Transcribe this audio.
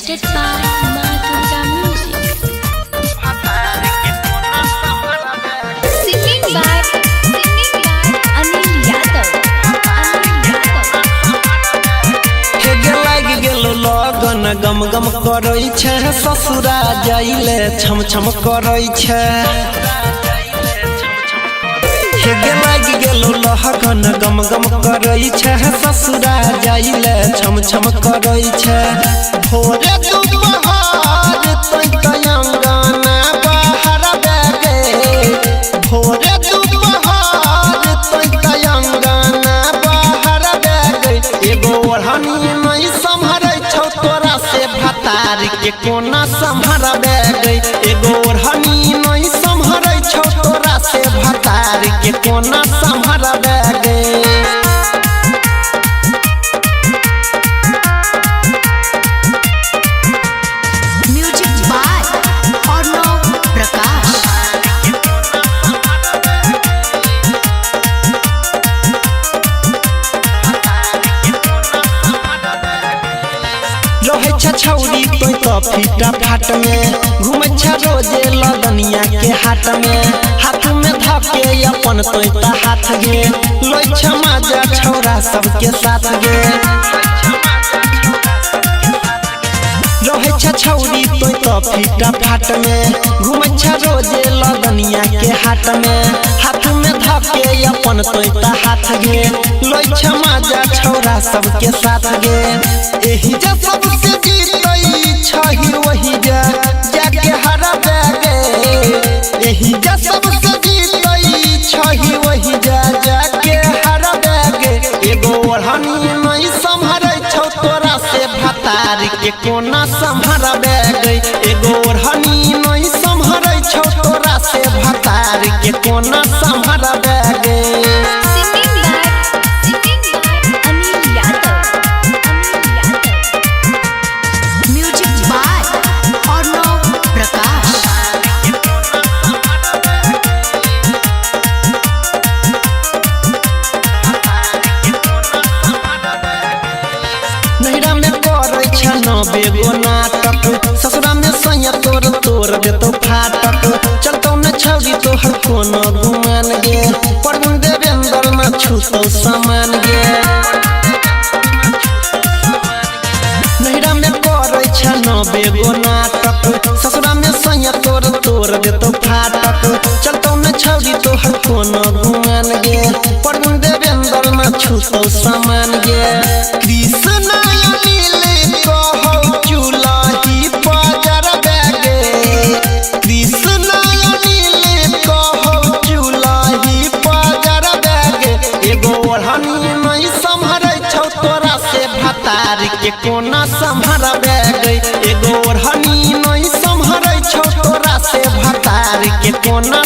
presented by Madhuja Music. Singing by Anil Yadav. लगन गम गम करै छै ससुरा जाइले छम छम करै छै लाग गेलो लगन गम गम करै छै ससुरा जाइले छम छम करै छै भोरे दुपहर तै अंगना बाहर बेगे भोरे दुपहर तै अंगना बाहर बेगे एगो ओढ़नी नहीं संभरै तोरा से भतार के कोना संभरबे गई एगो ओढ़नी नहीं संभरै छौ तोरा से भतार के कोना संभरबे गई। Music by Arnav Prakash. रहे छौरी तो फीटा फाट में घूमे छ रोजे लगनिया के हाट में हाथ में धके अपन तो हाथ गे लोई छ माजा छौरा सबके साथ गे रहे छौरी तो फीटा फाट में घूमे छ रोजे लगनिया के हाट में हाथ में धके अपन तो हाथ गे लोई छ माजा छौरा सबके साथ गे एही जा सबसे जीतई छही वही जा जाके हरा बेगे एही जा सबसे जीतई छही वही जा जाके हरा बेगे एगो ओढ़नी नहीं संभरै छौ तोरा से भतार के कोना संभरबे गई एगो ओढ़नी नहीं संभरै छौ तोरा से भतार के कोना संभरबे गई। बेगो नाटक ससुरा में सैया तोर तोर देतो फाटक चलतो न छौरी तोहर कोनो गुमान गे परवीन देवेंद्र न छूतो सामान गे नहिरा में करै छ न बेगो नाटक ससुरा में सैया तोर तोर देतो फाटक चलतो न छौरी तोहर कोनो गुमान गे परवीन देवेंद्र न छूतो सामान गे कृष्ण के कोना संभरबे गई एगो ओढ़नी नहीं संभरै छौ तोरा से भतार के कोना